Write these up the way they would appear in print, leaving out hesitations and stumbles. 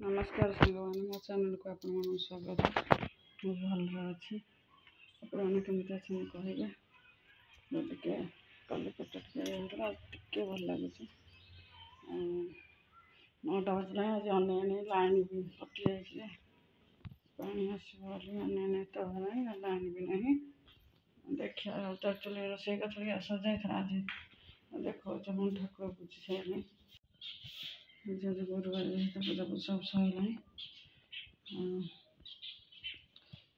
नमस्कार सांगवान मो चैनल को आपण मन स्वागत। मु भल अच्छी आपने केमी अच्छे कहे टे कल पेट टे भल लगुच 9टा बजला आज अने लाइन भी कटि जाए पानी आसने तो लाइन भी ना देखा एक्चुअली रोसे कथा सजाई था आज देखो मन ठाकुर पूजी सारे गुरुवार पूजा पूजा सब सर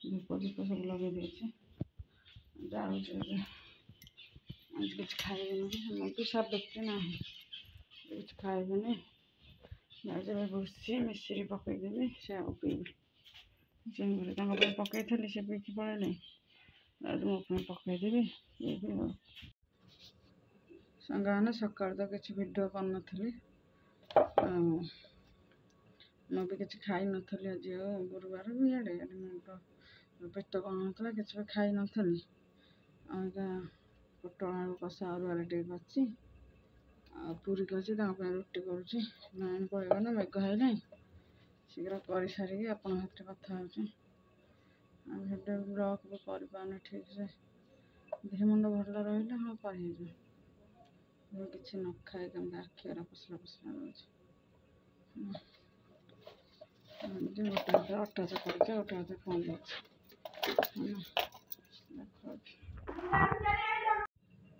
धूप दीप सब लगे देखे जाऊँ आज कुछ खाइबे मुझे साबित ना कुछ खाइबे जब बसी मिश्री पकईदेवी से पीबी चिंगुड़ी पकई थी से पीकी पड़े आज मुझे पकईदेवी पीबी सांगने सका तो किसी वीडियो कर भी किसी खाई नी आज गुरुवार भी इे मुंड पेट कौन होता किसी भी खाई नी पोटल आलू कषा अरुआ टे पूरी कर रुटी करुँची लाइन पड़ेगा मेघ है शीघ्र कर सारी आपण हाथ कथा ब्लॉक भी कर ठीक से देह मुंड भल रहा हाँ कर किसी न खाए कमी आखिरा पसला पसला रोचे गोटे हाथ अटा चकड़ी गोटे हाथ फोन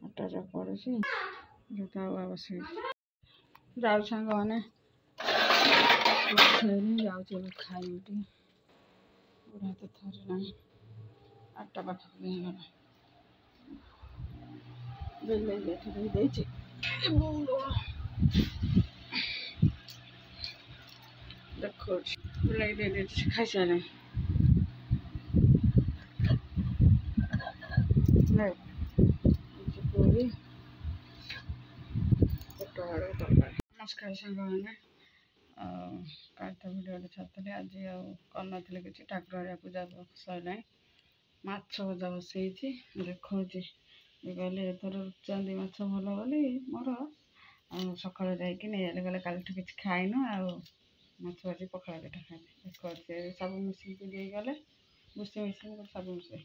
अटा चकड़ी तावा बस जाऊ सांग मैंने जाऊँ खाई गोड़ हाथ थरला 8टा पाखी बेले देखो बेले खाई सारे पूरी नमस्कार सांग मैंने कल तो भिडियो छाड़ी आज आनी कि ठाकुर पूजा सरला माछ भजा बसई देखा कहले एथर चांदी माछ भल बोली मोर सका जाइए गले कल किसी खाइन माछ भाजी पखाड़ दिटा खाई सब मिसिक गले बुसी मिसिक सब मिसे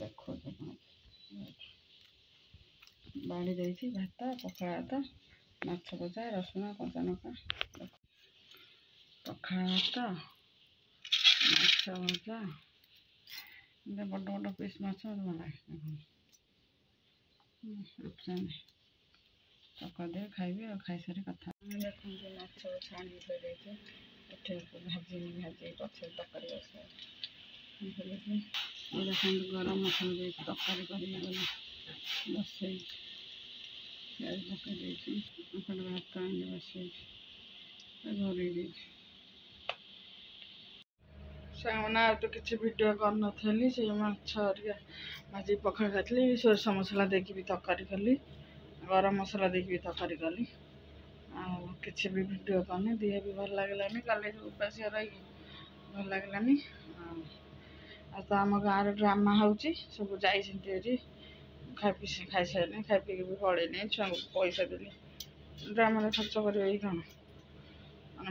देखो बाड़ी दे भात पखाड़ भात माछ भजा रसुण कंचा लंका पखाड़ भात माछ भजा बड़ बड़ पीस माछ भल चका दे खाइबे और खाई सारी कथा देखते माछ छाणी भाजी भाजी पचे तकारी बस गरम मसला दे तकारी कर बसई प्याज पकई भात आनी बसई घर सामना तो किसी वीडियो कर से माछ भाजी पखाड़ खाई सोरस मसला देकी भी तकारी कली गरम मसला देकी भी तकारी कली किसी भी वीडियो करनी दिए भी भल लगलानी कल उपास रही भल लगलानी आज तो आम गाँव ड्रामा हो सब जाइए खाई पी खाई सारे खाई पी भी पड़े छुआ को पैसा देली ड्रामा खर्च कर कौन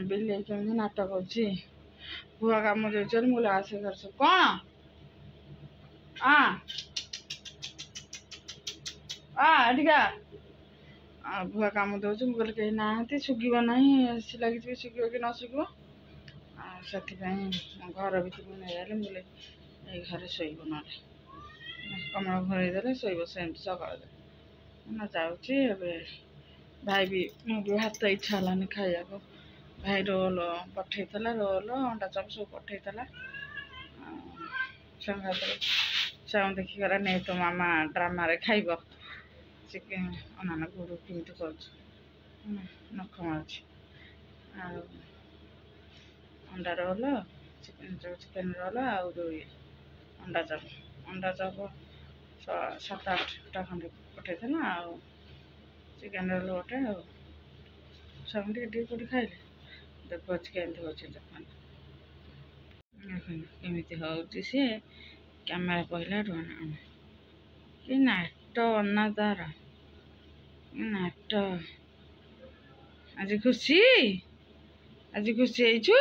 बिल कमी नाटक कर बुआ कम दे मुझे आसे घर सब कौन भुआ कम दौर मुझे कहीं ना सुगब ना सी लगी सुगब कि न सुगब से घर भर नहीं मुझे ये घर शोब ना कमल भरईदे शोब सेमती सका ना जाऊँगी भाई भी मुझे भात इच्छा है खाया भाई रोल पठेला रोल अंडा चप सब पठेला छुआ देखिक नहीं तो मामा ड्रामा खाइब चिकेन अनाना गुरु केमी कर नख मार अंडा रोल चिकेन रोल अंडा चप 7-8टा खंडे पठेला चिकेन रोल गोटे सब टे खाइले देखो केमती हो केमी हो सी कैमेरा पहला कि नाट अना तार नाट आज खुशी आज खुशी ହେଇଛୁ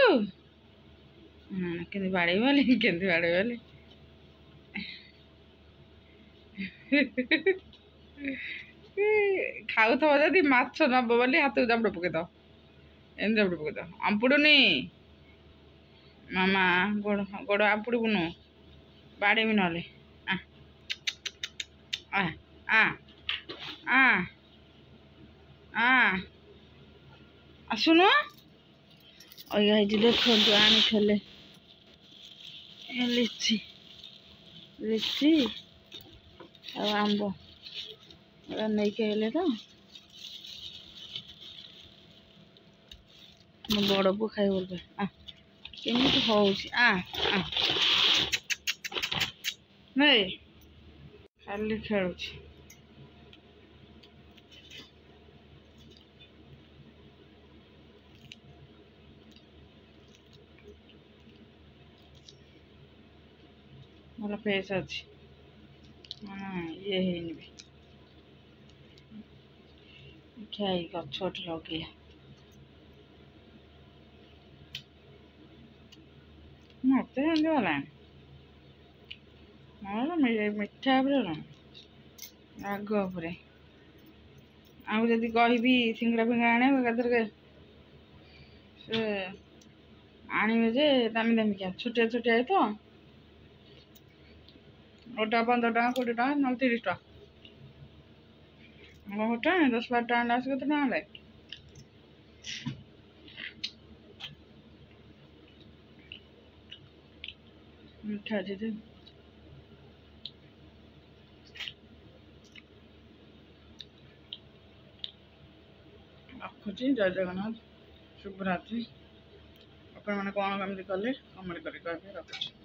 କେମିତି ବାଡ଼େଇବାଲି କେମିତି ବାଡ଼େଇବାଲି ଖାଉଥିବ ଯଦି ମାଛ ନବ ବୋଲି ହାତକୁ ଜାବୁଡ଼ ପକେଇଦବ ଏମିତି ଜାବୁଡ଼ ପକେଇଦବ ଆମ୍ପୁଡ଼ୁନି ମାମା ଗୋଡ଼ ଗୋଡ଼ ଆମ୍ପୁଡ଼ିବୁନୁ ବାଡ଼େଇବି ନହେଲେ ଆ ଆ ଆ ଆ ଆସୁନୁ ଅଇଗା ହେଇଛି ଦେଖନ୍ତୁ ଆଣିଥିଲେ ଲିଚି ଲିଚି ଆଉ ଆମ୍ବ ଏରା ନେଇକି ଆଇଲେ ତ ମୋ ବଡ଼ ପୁଅ ଖାଇବ ବୋଧେ କେମିତି ହଉଛି ନାଇଁ ଖାଲି ଖେଳୁଛି ଭଲ ଫେସ୍ ଅଛି ଇଏ ହେଇନି ବି ଦେଖିଆ ଏଇ ଗଛ ଗୋଟେ ଲଗେଇବା ମତେ ଏମିତି ଗଲାଣି ମୋର ମିଠା ଉପରେ ରାଗ ଉପରେ ଆଉ ଯଦି କହିବି ସିଙ୍ଗଡ଼ା ଫିଙ୍ଗଡ଼ା ଆଣିବାକୁ ଏକାଥରକେ ସେ ଆଣିବେ ଯେ ଦାମୀ ଦାମିକିଆ ଛୋଟିଆ ଛୋଟିଆ ତ ଗୋଟା 15 ଟଙ୍କା 20 ଟଙ୍କା ନହେଲେ 30 ଟଙ୍କା ଗୋଟା 10-12 ଟଙ୍କା ଆସି କେତେ ଟଙ୍କା ହେଲେ ମିଠା ଅଛି ଯେ ରଖୁଛି ଜୟ ଜଗନ୍ନାଥ ଶୁଭରାତ୍ରି ଆପଣମାନେ କ'ଣ କେମିତି କଲେ କମେଣ୍ଟ କରି କହିବେ ରଖୁଛି।